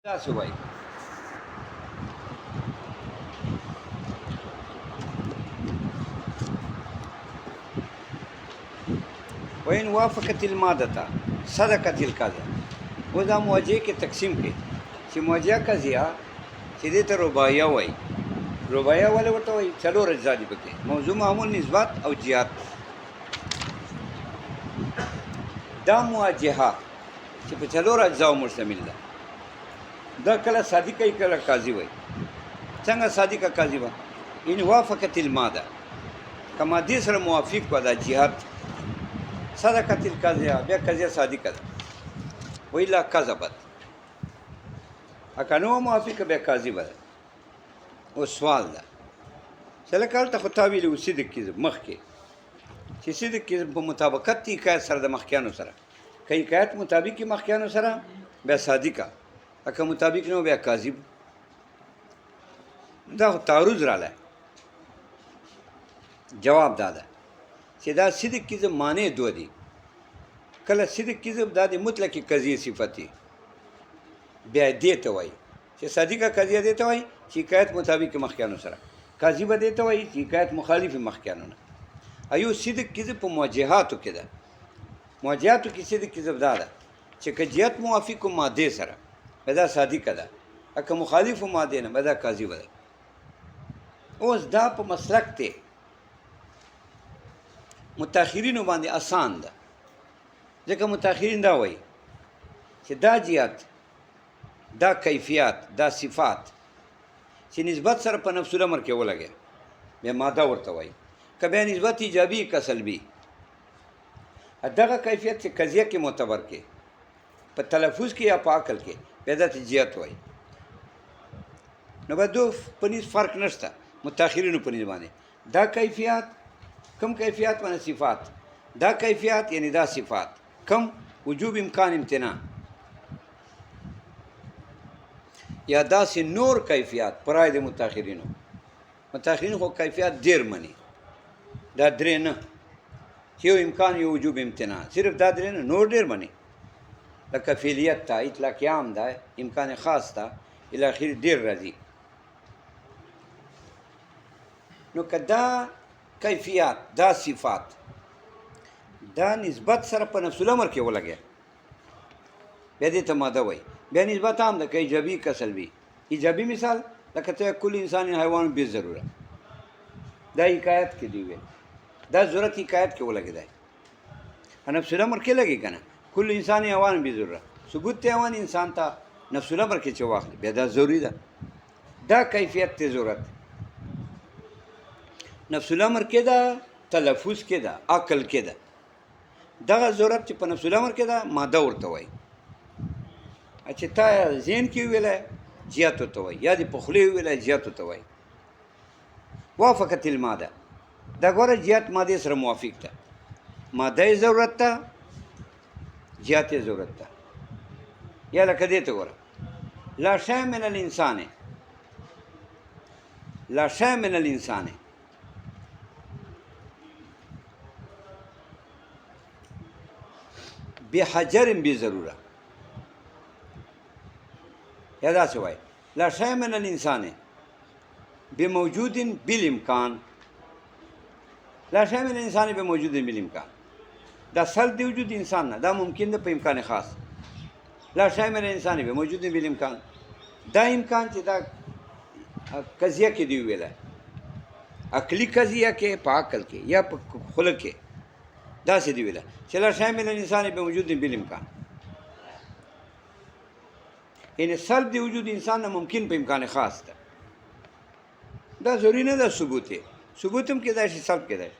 تاسو وایي وین وافقت المادة صدقت القضا. اوس دا موجه کې تقسیم کړي چې موجه قضیه چې دې ته رباعیه وایي. رباعیه ولې ورته وایي؟ څلور اجزا دي پکې: موضوع، معمول، نسبت او جهات. دا مواجهه چې په څلور اجزاو مشتمل ده، دا کله صادقه ای کله قاضي وایي. څنګه صادقه قاضي وایي؟ ان وافقت الماده، که مادې سره موافق وه دا جهات، صدقت القضیه، بیا قضیه صادقه ده. ویلا کذبت، که نو موافقه بیا قاضي به ده. اوس سوال ده چې لکه هلته خو تا ویلي و صدق کذب مخکې، چې صدق کذب په مطابقت دی حکایت سره د مخکیانو سره. که حکایت مطابق وي مخکیانو سره بیا صادقه، که مطابق نه بیا کاذب. دا خو تعرض راغلی. جواب دا ده چې دا صدق کذب معنی دو دي. کله صدق کذب دا د مطلقې قضیې صفت دی، بیا دې ته وایي چې صادقه قضیه دې ته وایي چې حکایت مطابق مخکیانو سره، قاضي به دې ته وایي چې حکایت مخالف مخکیانو نه. ایو صدق کذب په مواجهاتو کې ده. مواجهاتو کې صدق کذب دا ده چې که جهت موافق مادې سره دا صادقه ده، که مخالف مادې نه به دا قاضي به ده. اوس دا په مسلک دی متأخرینو باندې آسان ده، ځکه متأخرین دا وایي چې دا جهت، دا کیفیات، دا صفات چې نسبت سره په نفس الامر کې ولګي بیا ماده ورته وایي. که بیا نسبت ایجابي که سلبي، دغه کیفیت چې قضیه کې معتبر کې په تلفظ کې یا په عقل کې بیا دا ته جهت وایي. نو به دو په نس فرق نشته متأخرینو په نس باندې. دا کیفیات کم کیفیات باندې صفات، دا کیفیات یعنی دا صفات کم وجوب امکان امتناع، یا داسې نور کیفیات پرای د متأخرینو. متأخرین خو کیفیات ډېر مني، دا درې نه چې یو امکان یو وجوب امتناع، صرف دا درې نه نور ډېر مني. لکه فعلیت ته اطلاق عام ده، امکان خاص ته الی اخره ډېر راځي. نو که دا کیفیات، دا صفات، دا نسبت سره په نفس الامر کې ولګي بیا دې ته ماده وایي. بیا نسبت عام ده، که ایجابي که سلبي. ایجابي مثال لکه ته کل انسان حیوان بې ضروره، دا حکایت کې دی ویل، دا ضرورت حکایت کې ولګېدی، نفس الامر کې لګي که نه. کل انسان حیوان بې ضروره، ثبوت ته حیوان انسان ته نفس الامر کې چې واخلي بیا دا ضروري ده. دا کیفیت ته ضرورت نفس الامر کې ده، تلفظ کې ده، عقل کې ده. دغه ضرورت چې په نفس الامر کې ده ماده ورته وایي. چې تا ذهن کې ویلی جهت ورته وایي، یا دې په خولې ویلی جهت ورته وایي. وافقت الماده، دا ګوره جهت مادې سره موافق ده، ماده یې ضرورت ده، جهت یې ضرورت ده. یا لکه دې ته ګوره، لا شی من الانسان، لا شی من الانسان بحجر بضروره. یا داسې وایي لا شی من الانسان بموجود بالامکان، لا شی من الانسان بموجود بالامکان. دا سلب دی وجود انسان نه، دا ممکن ده په امکان خاص. لا شی من الانسان بموجود بالامکان، دا امکان چې دا قضیه کې دی ویلی، عقلي قضیه کې په عقل کې یا په خلق کې داسې دی ویلی چې لا شی من الانسان بموجود بالامکان، یعنی سلب دی وجود انسان نه ممکن په امکان خاص ده. دا ضروري نه ده ثبوت یې، ثبوت هم کېدای شي، سلب کېدای شي.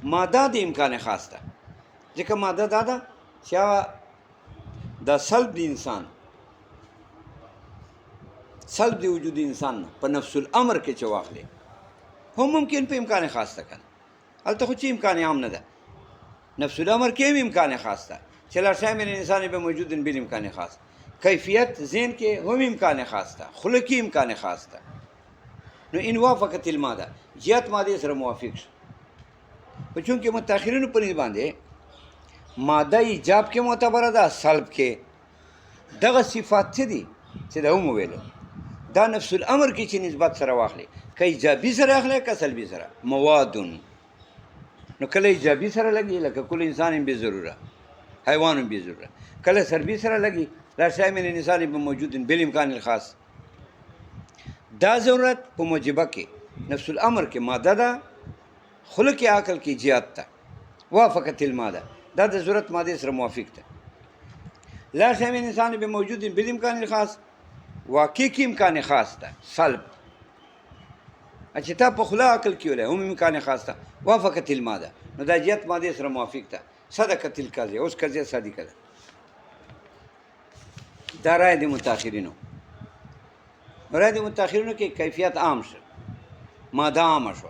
ماده د امکان خاص ده، ځکه ماده دا ده چې دا سلب د انسان، سلب د وجود انسان نه په نفس الامر کې چې واخلې هم ممکن په امکان خاص ده که نه. هلته خو چې امکان عام نه ده، نفس الامر کې هم امکان خاص ده چې لا شی من الانسان بموجود بالامکان خاص. کیفیت ذهن کې هم امکان خاص ده، خلقي امکان خاص ده. نو ان وافقت الماده، جهت مادې سره موافق شو. په چونکې متأخرینو په نسبت باندې ماده ایجاب کې معتبره ده، سلب کې دغه صفات څه دي چې دا هم وویلو دا نفس الامر کې چې نسبت سره واخلې که ایجابي سره اخلې که سلبي سره موادن نو کله ایجابي سره لګي لکه کل انسان بې ضروره حیوان بې ضروره کله سلبي سره لګي لا شی من الانسان بموجود بالامکان الخاص دا ضرورت په موجبه کې نفس الامر کې ماده ده خلق عقل کې جهات ده وافقت الماده دا د ضرورت ماده سره موافق ده لا شی من الانسان بموجود بالامکان الخاص واقع کې امکان خاص ده سلب چې تا په خلا عقل کې ولی هم امکان خاص ده وافقت الماده نو دا جهت ماده سره موافق ده صدقت القضیه اوس قضیه صادقه ده دا رای د متأخرینو رای د متأخرینو کې کیفیت عام شو ماده عام شو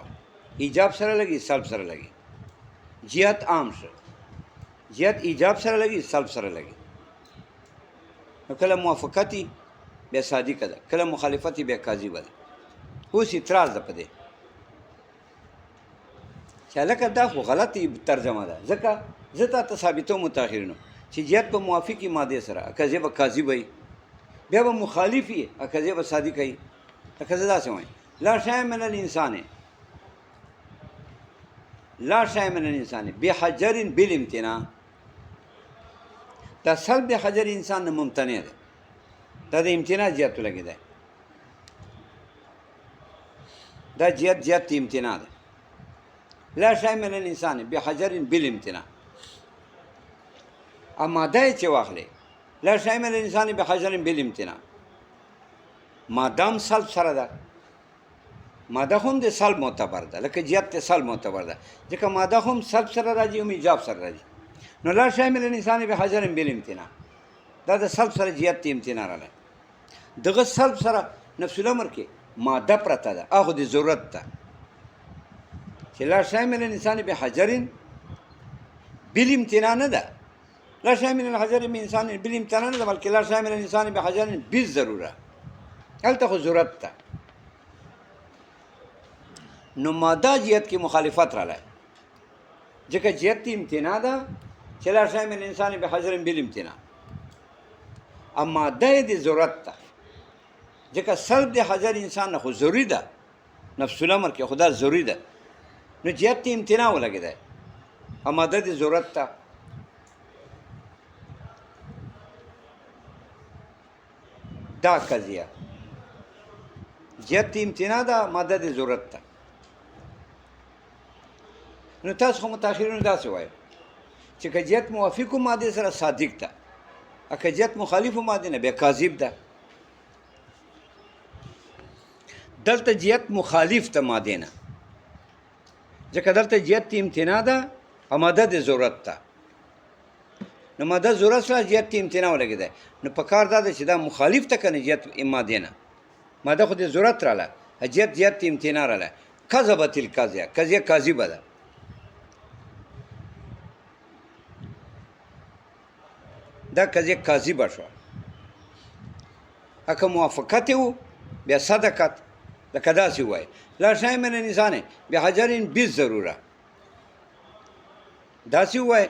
ایجاب سره لګي سلب سره لګي جهت عام شو جهت ایجاب سره لګي سلب سره لګي نو کله موافقتي بیا صادقه ده کله مخالفتي بیا کاذبه ده اوس اعتراض ده په دې چې لکه دا خو غلطي ترجمه ده ځکه زه تا ثابتو متأخرینو چې جهت په موافقي ماده سره که به کاذب وي بیا به مخالف وي که به صادق وي لکه زه داسې وایم لا شی من الانسان لا شی من الانسان بحجر بالامتناع دا سلب حجر انسان نه ممتنع ده دا د امتناع جهت لګی دی دا جهت امتناع ده لا شی من الانسان بحجر بالامتناع اما دا چې واخلې لا شی من الانسان بحجر بالامتناع مادام سلب سره ده ماده هم د سلب معتبر ده لکه جهت سلب معتبر ده ځکه ماده هم سلب سره راځي هم ایجاب سره راځي نو لا شی من الانسان بحجر بالامتناع دا د سلب سره جهت امتناع راغلی دغه سلب سره نفس الامر کې ماده پرته ده هغه د ضرورت ده چې لا شی من الانسان بحجر بالامتناع نه ده لا شی من الحجر من انسان بالامتناع نه ده بلکې لا شی من الانسان بحجر بالضروره هلته خو ضرورت ده نو ماده جهت کې مخالفت راغلی ځکه جهت امتناع ده چې لا شی من الانسان بحجر بالامتناع اما ده د ضرورت ده ځکه سلب د حجر انسان نه خو ضروري ده نفس الامر کې خدا ضروري ده نو جهت امتناع ولګی دی اما ده د ضرورت ده دا قضیه جهت امتناع ده ماده د ضرورت ده نو تاسو خو متأخرینو داسې وایي چې که جهت موافقو ماده سره صادق ده که جهت مخالفو ماده نه بیا کاذب ده دلته جهت مخالف ته ماده نه ځکه دلته جهت امتناع ده او ماده د ضرورت ده نو ماده ضرورت سره جهت امتناع ولګی دی نو په کار دا ده چې دا مخالف ته کنه جهت ماده نه ماده خو د ضرورت راله جهت امتناع راله کذبت القضیه قضیه کاذبه ده دا قضیه کاذبه شوه اکه موافقت و بیا صدقت لکه داسې ووایي لا شی من الانسان بحجر بالضروره داسې ووایي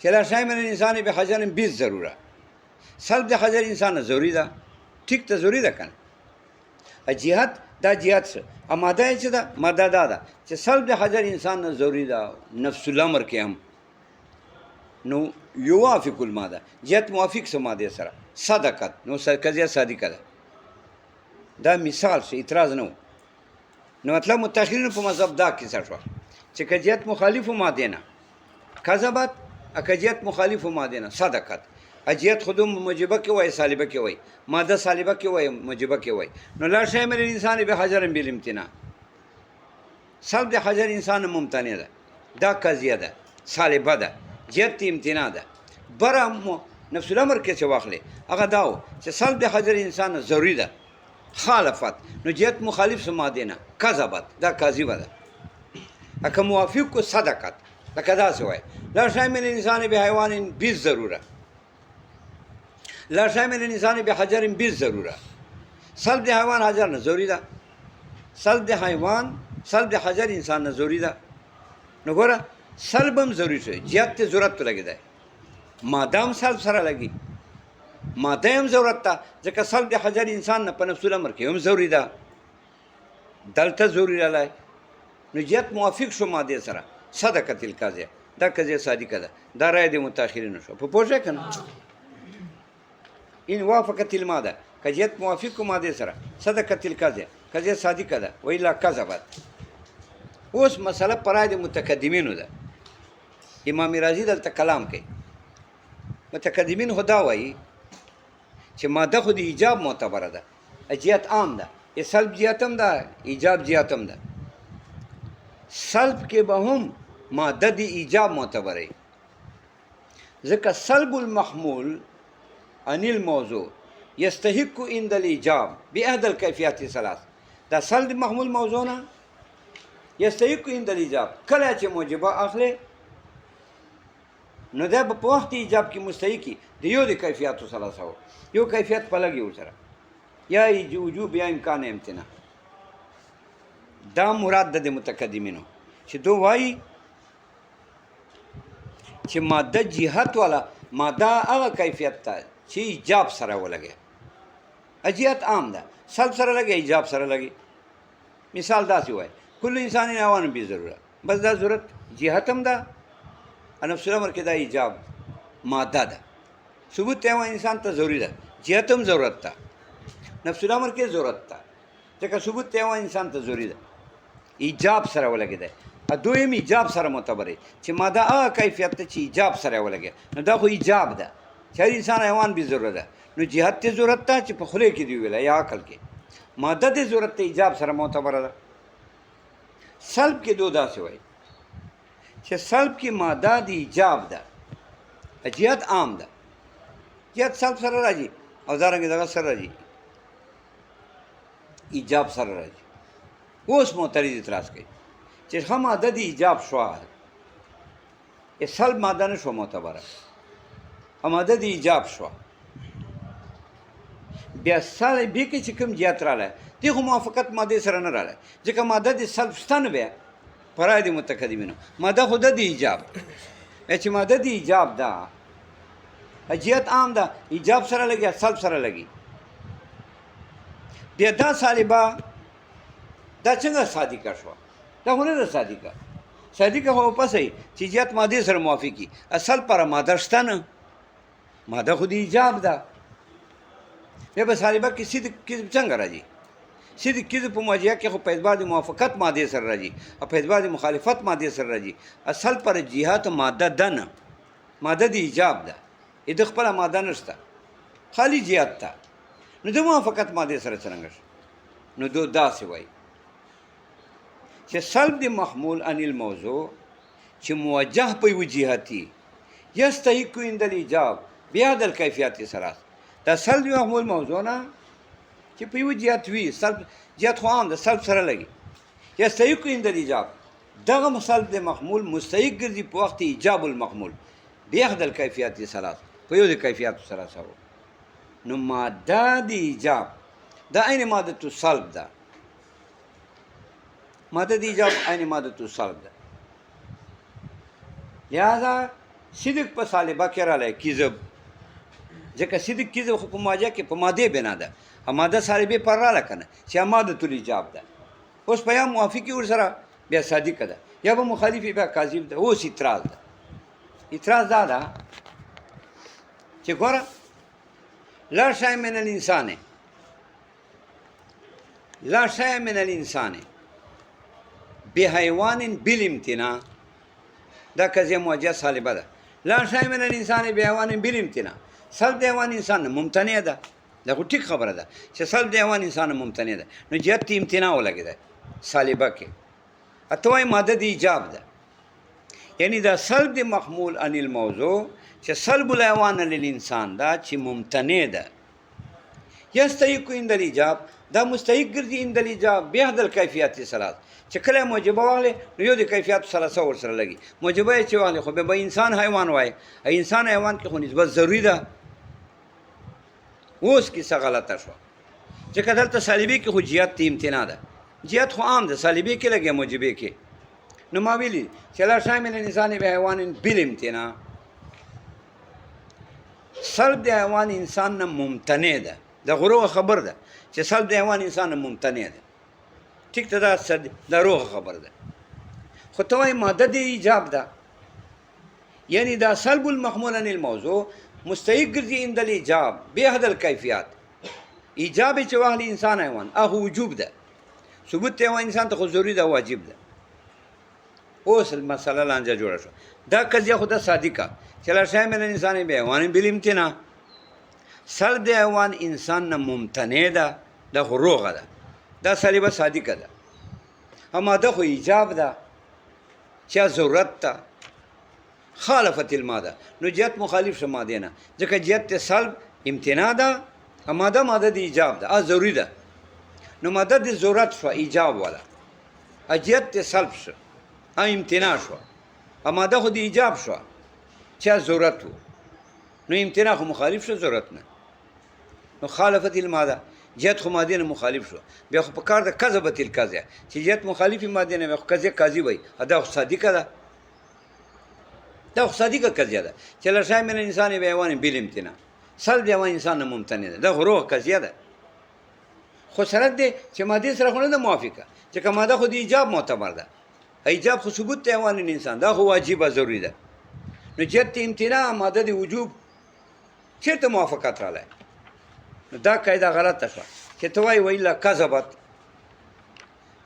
چې لا شی من الانسان بحجر بالضروره سلب د حجر انسان ضروري ده ټیک ته ضروري ده که نه جهت دا جهت څه ماده یې چې ده ماده دا ده چې سلب د حجر انسان نه ضروري ده نفس الامر کې هم نو یوافق الماده جهت موافق سه ماده سره صدقت نو قضیه صادقه ده دا مثال شي اعتراض نه نو مطلب متأخرینو په مذهب دا کیسه شوه چې که جهت مخالفو ماده نه کذبت که جهت مخالفو ماده نه صدقت جهت خودم موجبه کې وایي سالبه کې وایي ماده سالبه کې وایي موجبه کې وایي نو لا شی من الانسان بحجر بالامتناع سلب د حجر انسان ممتنع ده دا قضیه ده سالبه ده جهت امتناع ده بره نفس الامر کې څه واخلې هغه دا و چې سلب د حجر انسان ضروري ده خالفت نو جهت مخالف سماده نه کذبت دا کاذبه ده اکه موافق کو صدقت لکه داسې وایي لا شی من الانسان بحیوان بالضروره لا شی من الانسان بحجر بالضروره سلب د حیوان حجر نه ضروري ده سلب د حیوان سلب د حجر انسان نه ضروري ده نو ګوره سلب هم ضروري شوی جهت ته ضرورت لګی دی مادام سلب سره لګي ماده هم ضرورت ده ځکه سلب د حجر انسان نه په نفس الامر کې هم ضروري ده دلته ضروري رالی نو جهت موافق شو ماده سره صدقه القاضیه دا قضیه صادقه ده دا رای د متأخرینو شو په پوه شئ که نه این وافقت الماده که جهت موافق کو ماده سره صدقه القاضیه قضیه صادقه ده و الا کذبت اوس مسله په رای د متقدمینو ده امام رازی دلته کلام کوي متقدمین خو دا وایي چې ماده خو د ایجاب معتبره ده جهت عام ده سلب جهت هم ده ایجاب جهت هم ده سلب کې به هم ماده د ایجاب معتبره ځکه سلب المحمول عن الموضوع يستحق عند الإيجاب بأحد الكيفيات ثلاث دا سلب محمول موضوع نه يستحق عند الإيجاب کله چې موجبه اخلي نو دا په وخت ایجاب کې مستحقي د یو د کیفیاتو ثلاثه یو کیفیت په لګي ورسره یا وجوب یا امکان امتناع دا مراد د متقدمینو چې دو وایي چې ماده جهت والا ماده هغه کیفیت ته چې ایجاب سره ولګي جهت عام ده سلب سره لګي ایجاب سره لګي مثال داسې وایي کل انسان اوان به ضرورت بس دا ضرورت جهت هم ده نفس الامر کې دا ایجاب ماده ده ثبوت ته انسان ته ضروری ده جهت هم ضرورت ده نفس الامر کې ضرورت ده ځکه ثبوت ته انسان ته ضروری ده ایجاب سره ولګي ده دویم ایجاب سره معتبره چې ماده هغه کیفیت ته چې ایجاب سره ولګي نو دا خو ایجاب ده چې هر انسان حیوان به ضرورت ده نو جهت ته ضرورت ده چې په خوله کې دی ویل یا عقل کې ماده ته ضرورت ته ایجاب سره معتبره ده سلب کې دو داسې وایي چې سلب کې ماده د ایجاب ده جهت عام ده جهت سلب سره راځي او دارنګه دغه سره راځي ایجاب سره راځي اوس معترض اعتراض کوي چې هم ماده د ایجاب شو سلب ماده نه شو معتبره ماده د ایجاب شو بیا سلب کې چې کوم جهت رااله دی خو موافقت ماده سره نه رااله ځکه ماده د سلب شته نه بیا پرای د متقدمینو ماده خو د ایجاب چې ماده د ایجاب ده جهت عام ده ایجاب سره لګي سلب سره لګي بیا دا سالبه دا څنګه صادقه شو دا هونه ده صادقه خو پسې چې جهت ماده سره موافقي اصل پر ماده شته نه ماده خو د ایجاب ده بیا به سالبه کې صدق څنګه راځي صدق کې په مواجهه کې خو په اعتبار د موافقت ماده سره راځي او په اعتبار د مخالفت ماده سره راځي اصل پر جهت ماده ده نه ماده د ایجاب ده د خپل ماده نشته خالی جهت ته نو د موافقت ماده سره څنګه نو دو داسې وایي چې سلب د محمول عن الموضوع چې موجه په یو جهتي یستحق عند الایجاب بهذا الکیفیات ثلاث دا سلب محمول موضوع نه چې په یو جهت وي سلب جهت خو عام ده سلب سره لګي یستحق عند الایجاب دغه سلب د محمول مستحق ګرځي په وخت ایجاب المحمول بهذا الکیفیات ثلاث په یو د کیفیات ثلاثه نو ماده د ایجاب دا عین ماده سلب ده ماده د ایجاب عین ماده سلب ده لہذا صدق په سالبه کې رالی کذب ځکه صدق کذب خو په مواجهه کې په ماده بنا ده ماده سالبه پر راله که نه چې ماده الایجاب ده اوس په یا موافقي ورسره بیا صادقه ده یا به مخالفي بیا کاذب ده اوس اعتراض ده اعتراض دا ده چې ګوره لا شیء من الانسان لا شیء من الانسان بحیوان بالامتناع دا قضیه مواجهه سالبه ده لا شیء من الانسان بحیوان بالامتناع سلب د حیوان انسان ممتنع ده دا خو ټیک خبره ده چې سلب د حیوان انسان ممتنع ده نو جهت امتناع ولګېده سالبه کې اته وایي ماده د ایجاب ده یعنی دا سلب د محمول عن الموضوع چې سلب الحیوان للانسان دا چې ممتنع ده یستحق عند الایجاب دا مستحق ګرځي عند الایجاب بهذا الکیفیات ثلاث چې کله موجبه واغله نو یو د کیفیت ثلاثه ورسره لګي موجبه چې واغله خو به انسان حیوان وای انسان حیوان کې خو نسبت ضروری ده اوس کې څه غلطه شو چې کدلته سالبي کې خو جهت امتناع ده جهت خو عام ده سالبي کې لګي موجبه کې نو ما ویلي چې لا شامل انسان به حیوان بالامتناع سلب د حیوان انسان نه ممتنع ده د غروغه خبر ده چې سلب د حیوان انسان نه ممتنع ده ټیک ته دا دروغه خبر ده خو ته وایي ماده د ایجاب ده یعنی دا سلب المحمول عن الموضوع مستحق ګرځي عند الايجاب بحد الکیفیات ایجاب چې واخلي انسان حیوان هغه وجوب ده ثبوت ته انسان ته خو ضروري ده واجب ده اوس مسله لانجه جوړه شو دا قضیه خو د صادقه چې لا شامل انسان به حیوان بالامتناع سلب د حیوان انسان نه ممتنع ده دا خو روغه ده دا سلیبه صادقه ده اما دا خو ایجاب ده چې ضرورت ده خالفت الماده نو جهت مخالف شو ماده نه ځکه جهت سلب امتناع ده ماده د ایجاب ده ضروری ده نو ماده د ضرورت شو ایجاب والا جهت سلب شو امتناع شو ماده خو د ایجاب شو چې ضرورت وو نو امتناع خو مخالف شو ضرورت نه نو خالفت الماده جهت خو ماده نه مخالف شو بیا خو په کار د کذبت الکذا چې جهت مخالف ماده نه خو کذا قاضي وای دا خو صادقه ده دا خو صادقه قضیه ده چې له شامل انسان به حیوان بل امتناع سلب حیوان انسان نه ممتنع ده دا غروغ قضیه ده خو شرط دی چې ماده سره خو نه ده موافقه چې که ماده خو د ایجاب معتبر ده ایجاب خو ثبوت حیوان انسان دا خو واجب ضروری ده نو جهت امتناع ماده د وجوب چیرته موافقت رااله نو دا قاعده غلطه شوه چې ته وایي ویلا کذبت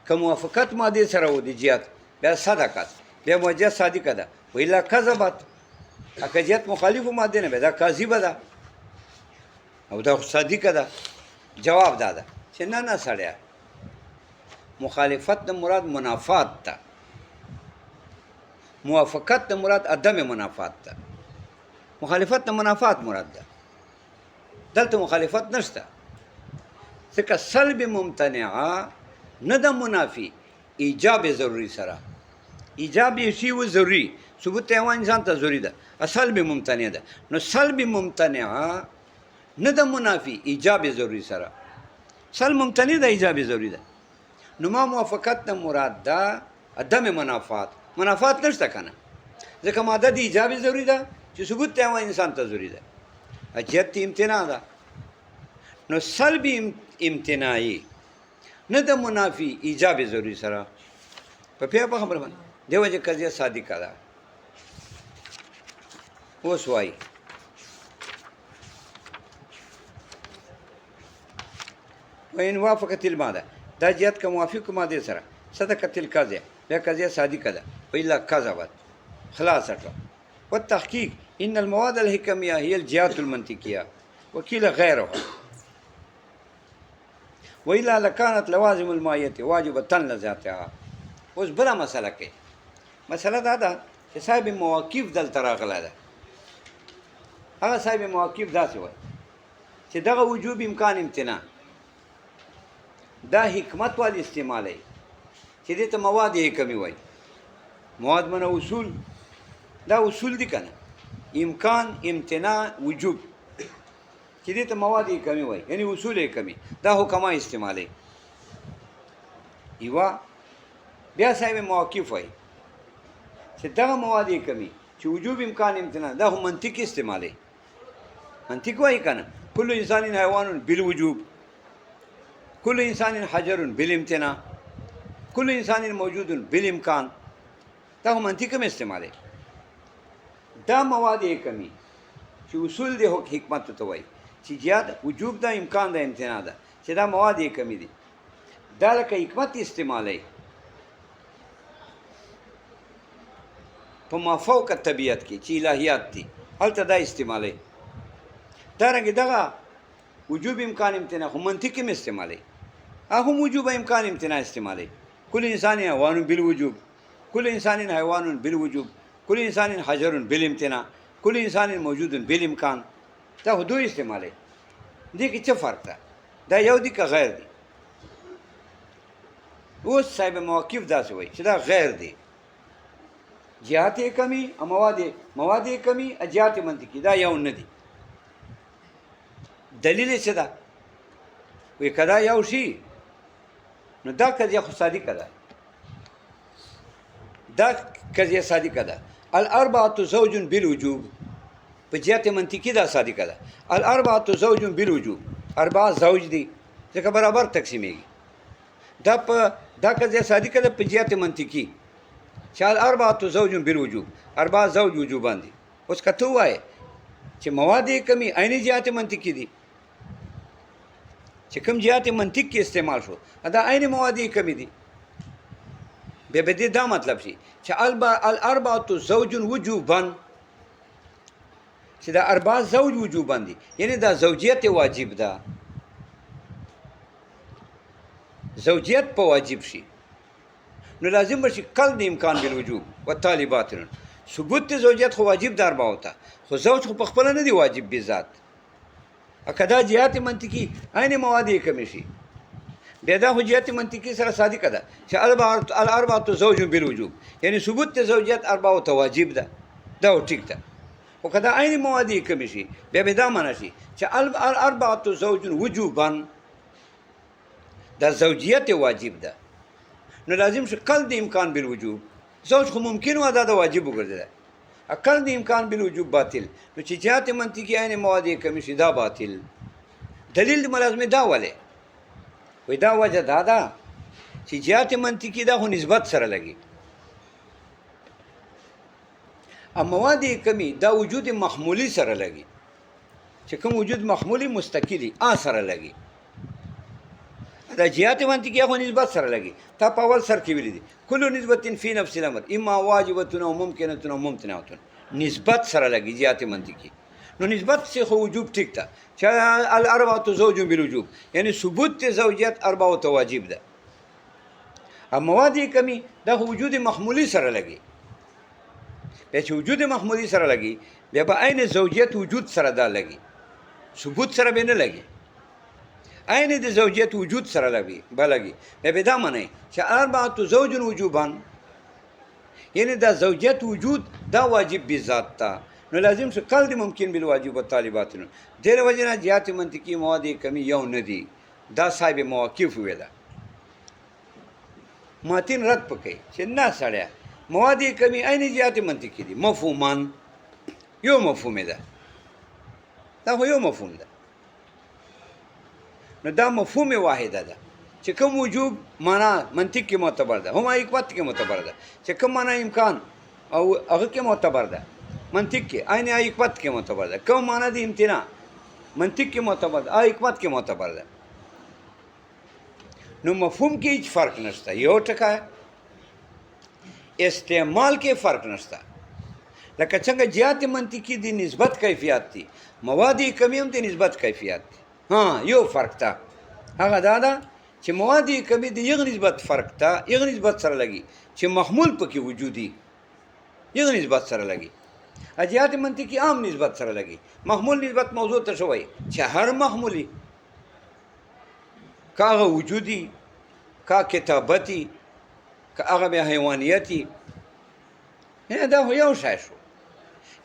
که موافقت ماده سره و د جهت بیا صدقت بیا موجه صادقه ده ویلا کذبت اکه جهت مخالف ماده نه دا کاذبه ده او دا صادقه ده جواب دا ده چې نه سړیا مخالفت د مراد منافات ده موافقت د مراد عدم منافات ده مخالفت د منافات مراد ده دلته مخالفت نشته ځکه سلب ممتنعه نه ده منافي ایجاب ضروری سره ایجاب یې شی و ضروری ثبوت حیوان انسان ته ضروری ده سلب ممتنع ده نو سلب ممتنعه نه ده منافي ایجاب ضروری سره سلب ممتنع ده ایجاب ضروری ده نو ما موافقت نه مراد ده عدم منافات نشته کنه ځکه ماده د ایجاب ضروری ده چې ثبوت حیوان انسان ته ضروری ده جهت امتناع ده نو سلب امتناعي نه ده منافي ایجاب ضروری سره په خبره باندې دیو چې قضیه صادقه ده اوس وایي وإن وافقت الماده دا جهت که موافق ماده سره صدقت القضیه بیا قضیه صادقه ده وإلا کذبت خلاص کړه والتحقیق ان المواد الحکمیه هي الجهات المنطقيه وكيل غيرها وإلا لكانت لوازم المائيه واجبه لذاتها اوس بله مسله کې مسله دا ده چې صاحب مواقف دلته راغلی ده هغه صاحب مواقف داسې وایي چې دغه وجوب امکان امتناع دا حکمت والی استعمالی چې دې ته مواد حکمي وایي مواد منه اصول دا اصول دي کنه امکان امتناع وجوب چې دې ته مواد حکمي وایي یعنی اصول حکمي دا حکما استعمالی یوه بیا صاحب مواقف وایي چې دغه مواد حکمي چې وجوب امکان امتناع دا هم منطق استعمالی منطق وایي کنه کل انسان حیوان بالوجوب کل انسان حجر بالامتناع کل انسان موجود بالامکان دا هم منطق هم استعمالی دا مواد حکمي چې اصول د حکمت ته وایي چې جهت وجوب دا امکان دا امتناع ده چې دا مواد حکمي دي دا لکه حکمت استعمالی په مافوق طبیعت کې چې الهیات دي هلته دا استعمالی دارنګه دغه وجوب امکان امتناع خو منطق هم استعمالی هغه وجوب امکان امتناع استعمالی کل انسان حیوان بالوجوب کل انسان حیوان بالوجوب کل انسان حجر بالامتناع کل انسان موجود بالامکان دا خو دوی استعمالی دې کې څه فرق ده دا یو دي که غیر دي اوس صاحب مواقف داسې وایي چې دا غیر دي جهات کمی مواد کمی جهات منطقي دا یو نه دي دلیل څه ده وی کدا یو شي نو دا قضیه خو صادقه ده دا قضیه صادقه ده الاربعه زوج بالوجوب په جهت منطقي دا صادقه ده. الاربعه زوج بالوجوب، اربعه زوج دي ځکه برابر تقسیمیږي. دا قضیه صادقه ده په جهت منطقي چې الاربعه زوج بالوجوب، اربعه زوج وجوبان دي. اوس که ته ووایې چې مواد کمی عیني جهت منطقي دي، چې کوم جهت منطق کې استعمال شو دا عین مواد کمی دي، بیا به دې دا مطلب شي چې الاربعه زوج وجوبا، چې دا اربعه زوج وجوبان دي، یعنی دا زوجیت واجب ده، زوجیت په واجب شي نو لازم به شي کل د امکان بالوجوب والتالي باطل. ثبوت زوجیت خو واجب ده اربعو ته، خو زوج خو په خپله نه دی واجب بذات. که دا جهات منطقي عین مواد یې کمی شي بیا دا خو جهت منطقي سره صادقه ده چې الاربعه زوج بالوجوب، یعنی ثبوت زوجیت اربعو ته واجب ده، دا ټیک ده. خو که دا عین مواد یې کمی شي بیا به دا معنا شي چې الاربعه زوج وجوبا، دا زوجیت واجب ده نو لازم شي قل د امکان بالوجوب. زوج خو ممکن و دا د واجب وګرځي، اقل د امکان بالوجوب باطل. نو چې جهات منطقي عین مواد کمی شي دا باطل. دلیل د ملازمه دا ولې وای دا وجه دا ده چې جهات منطقي دا خو نسبت سره لګي، اما مواد کمی دا وجود محمولی سره لګي، چې کوم وجود محمولی مستقلی سره لګي. دا جهات منطقي خو نسبت سره لګي. تا په اول سر کې ویلي دي کل نسبت فی نفس الامر اما واجبه او ممکنه او ممتنعه، نسبت سره لګي جهات منطقي. نو نسبت سے خو وجوب ټیک ده چې الاربعه زوج بالوجوب، یعنی ثبوت زوجیت اربعه ته واجب ده. اما مواد کمی دا وجود محمولی سره لګي، بیا چې وجود محمولی سره لګي بیا به عین زوجیت وجود سره دا لګي، ثبوت سره به نه لګي، عین د زوجیت وجود سره لګي بلګي. بیا دا معنی چې اربعه زوج وجوبا، یعنی دا زوجیت وجود دا واجب بذات تا، نو لازم شو قل د ممکن بالواجب والتالي باطل. دغه وجه نه جهات منطقي مواد کمی یو نه دي، دا صاحب مواقف ویلا. ماتین رد پکې چې نه سړیا مواد کمی عین جهات منطقي دي، مفهومان یو مفهوم ده، دا خو یو مفهوم ده. نو دا مفهوم واحده ده چې کوم وجوب معنا منطق کې معتبر ده، هم حکمت کې معتبر ده، چې کوم معنا امکان او هغه کې معتبر ده، منطق کې عین حکمت کې معتبر ده. کوم معنا د امتناع منطق کې معتبر ده، حکمت کې معتبر ده. نو مفهوم کې هیڅ فرق نشته، یو ټکا استعمال کې فرق نشته. لکه څنګه جهات منطقي د نسبت کیفیت دي، مواد کمی هم د نسبت کیفیت دي. یو فرق ته هغه دا ده چې مواد کمی د یو نسبت فرق ته یو نسبت سره لګي چې محمول پکې وجودي، یو نسبت سره لګي. جهات منطقي عام نسبت سره لګي. محمول نسبت موضوع ته شوی چې هر محمولی که هغه وجودي، که کتابتي، که هغه بیا حیوانیتي، دا خو یو شی شو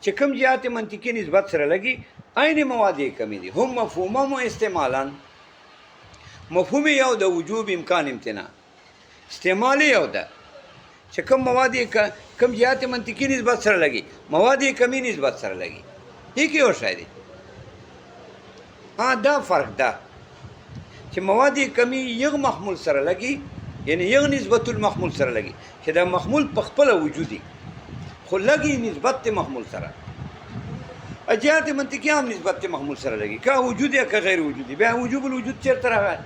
چې کوم جهات منطقي نسبت سره لګي عین مواد کمی دي، هم مفهوم هم استعمالا. مفهوم یو د وجوب امکان امتناع، استعمال یو ده چې کوم مواد کوم جهات منطقي نسبت سره لګي، مواد کمی نسبت سره لګي، هیڅ یو شی دی. دا فرق ده چې مواد کمی یو محمول سره لګي، یعنی یو نسبت المحمول سره لګي چې دا محمول په خپل وجودي خو لګي نسبت محمول سره. جهات منطقي هم نسبت محمول سره لګي، که وجود یا که غیر وجودي. بیا وجوب الوجود چیرته راغی؟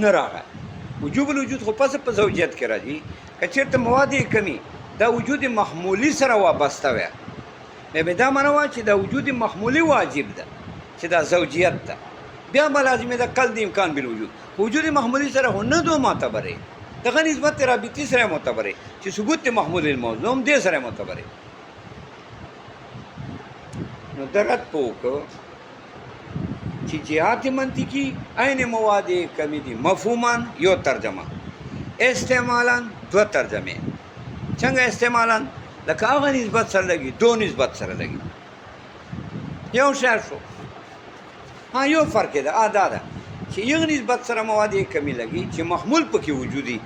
نه راغی. وجوب الوجود خو پس په زوجیت کې راځي. که چیرته مواد کمی دا وجود محمولی سره وابسته وي بیا دا معنا وه چې دا وجود محمولی واجب ده چې دا زوجیت ده، بیا به لازمي ده قل د امکان بالوجود. وجود محمولی سره خو نه دو معتبرې، دغه نسبت رابطي سره معتبرې چې ثبوت محمول الموضوع هم دې سره معتبرې. نو درد په وکړو چې جهات منطقي عین مواد کمی دي، مفهومان یو ترجمه، استعمالا دو ترجمه. څنګه استعمالا؟ لکه هغه نسبت سره لګي، دو نسبت سره لګي، یو شی شو. یو فرق ده دا ده چې یو نسبت سره مواد کمی لګي چې محمول پکې وجودي،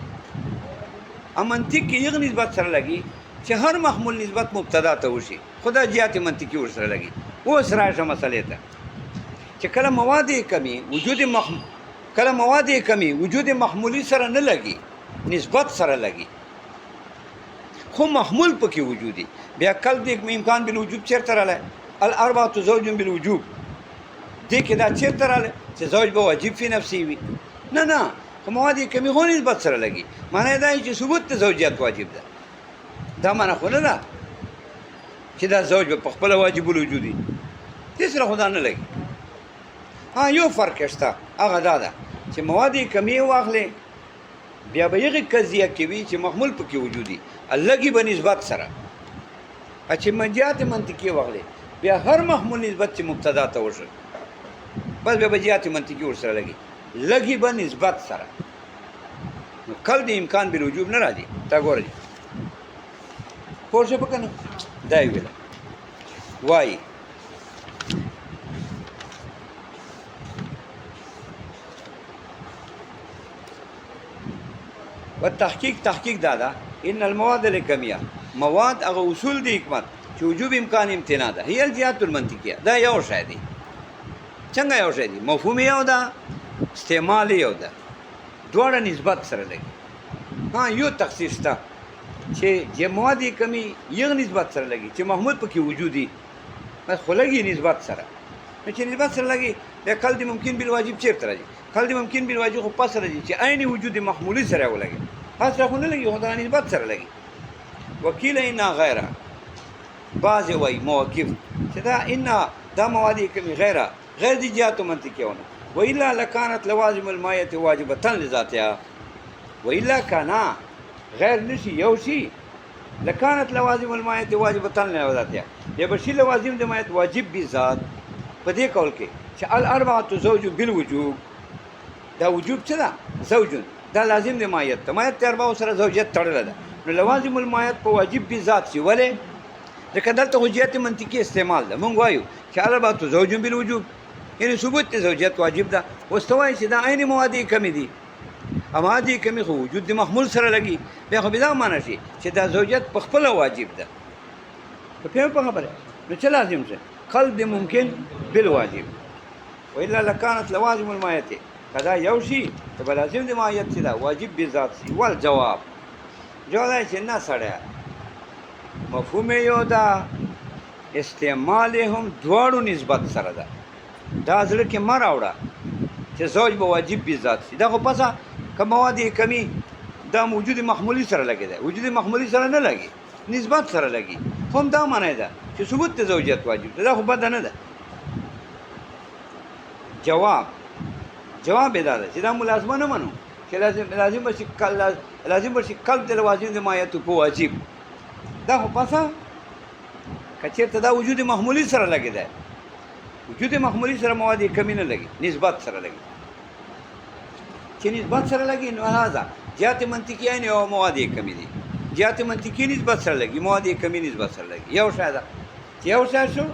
منطق کې یو نسبت سره لګي چې چې هر محمول نسبت مبتدا ته وشي خدا جهات منطقي ورسره لګي. اوس راشه مسئلې ته چې کله مواد کمی کله مواد کمی وجود محمولی سره نه لګي، نسبت سره لګي، خو محمول پکې وجودي. بیا کل د امکان بالوجوب چیرته رالی؟ الاربعه زوج بالوجوب دې کې دا چیرته رالی چې زوج به واجب فی نفسی وي؟ نه خو مواد کمی خو نسبت سره لګي. معنی دا چې ثبوت د زوجیت واجب ده. دا معنی خو نه ده چې دا زوج به په خپله واجب الوجود وي، دې سره خو دا نه لګي. یو فرق شته، هغه دا ده چې مواد کمی واخلې بیا به یغه قضیه کې وي چې محمول پکې وجودي لګي به نسبت سره. چې مجیات منطقي واخلې بیا هر محمول نسبت چې مبتدا ته وشي بس بیا به جهات منطقي ورسره لګي به نسبت سره. نو کل د امکان بالوجوب نه راځي. تا ګورئ پوه شو په کنه؟ دا یې ویله وایي و تحقیق دادا ان المواد الکمیه مواد هغه اصول دی حکمت چې وجوب امکان امتناع ده. هي الجهات المنطقیه دا یو شی دی. څنګه یو شی دی؟ مفهوم یو ده، استعمال یو ده، دواړه نسبت سره لګي. یو تخصیص شته چې مواد کمی یو نسبت سره لګي چې محمول پکې وجودي بس خو لګي نسبت سره. چې نسبت سره لګي بیا کل د ممکن بالواجب چیرته راځي؟ کل د ممکن بالواجب خو پس راځي چې عین وجود محمولی سره ولګي، هڅه خو نه لګي، خو دا نسبت سره لګي. وکیل ان غیره بعض وای موقف چې دا مواد کمی غیر دی جهات منطقیونه و الا لکانت لوازم المایه واجبه لذاتها و الا کانا غیر نشي یو شي لکانت لوازم المایه واجبه لذاتها یا بشي لوازم د مایه واجب به ذات په دې کول کې چې الاربعه زوج بالوجوب دا وجوب څه ده؟ زوجون دا لازم د مایت ته، مایت اربعه سره زوجیت تړله ده. نو لوازم المایت په واجب به ذات شي. ولې؟ ځکه دلته حجیت منطقي استعمال ده. مونږ وایو چې الاربعه زوج بالوجوب یعنی ثبوت د زوجیت واجب ده. اوس ته وایي چې دا عین مواد کمی دي، مواد کمی خو وجود د محمول سره لګي، بیا خو به دا معنی شي چې دا زوجیت په خپله واجب ده. په خبره نو څه لازم شه؟ قلب ممکن بالواجب و الا لکانت لوازم المایت کدا یو شي ته به لازم د مایت چې دا واجب به ذات شي. والجواب جواب چې نه سړی مفهوم یو ده، استعمال هم دواړو نسبت سره ده. دا زړه کې مه راوړه چې زوج به واجب به ذات شي. دا خو پسه که مواد کمی دا وجود محمولی سره لګي ده، وجود محمولی سره نه لګي، نسبت سره لګي. خو هم دا معنی ده چې ثبوت د زوجیت واجب ده. دا خو بده نه ده. جواب یې دا ده چې دا ملازمه نه منو چې لازم به شي قلب د لوازم د مایت په واجب. دا خو پسه که چېرته دا وجود محمولی سره لګي ده، وجود محمولی سره مواد کمی نه لګي، نسبت سره لګي. چې نسبت سره لګي نو هذا جهات منطقي عین او مواد کمی دي. جهات منطقي نسبت سره لګي، مواد کمی نسبت سره لګي. یو شی ده چې یو شی شو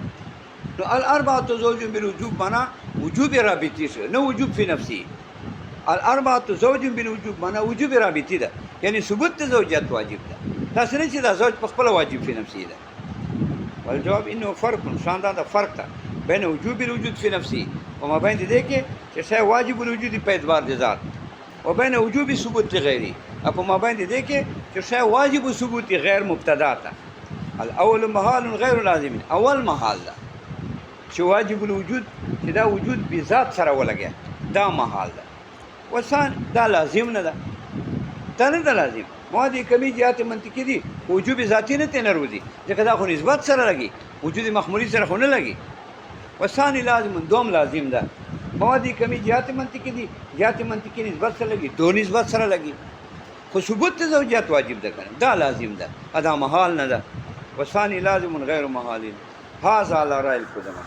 نو الاربعه زوج بالوجوب معنا وجوب رابطي شو، نه وجوب فی نفسی. الاربعه زوج بالوجوب معنا وجوب رابطي ده، یعنی ثبوت د زوجیت واجب ده. دا څه نه چې دا زوج په خپله واجب فی نفسی ده. والجواب انه فرق شاندار ده فرق ده بین وجوب الوجود فی نفسی و ما بین دې کې چې شی واجب الوجود په اعتبار د ذات و بین وجوب ثبوت غیری اپ ما بین دې کې چې شی واجب ثبوت غیر مبتدا ده. الاول محال غیر لازم، اول محال ده چې واجب الوجود چې دا وجود به ذات سره ولګي دا محال ده. وسان دا لازم نه ده، دا نه ده لازم. مواد کمی جهات منطقي دي، وجوب ذاتی نه تنه روزي ځکه دا خو نسبت سره لګي، وجود محمولی سره خو نه لګي. وسانی لازم دوم لازم ده. مواد کمی جهات منطقي دي، جهات منطقي نسبت سره لګي، دو نسبت سره لګي، خو ثبوت زوجیت واجب ده کنه دا لازم ده، ادا محال نه ده. وسانی لازم غیر محال. هذا على رأي القدماء.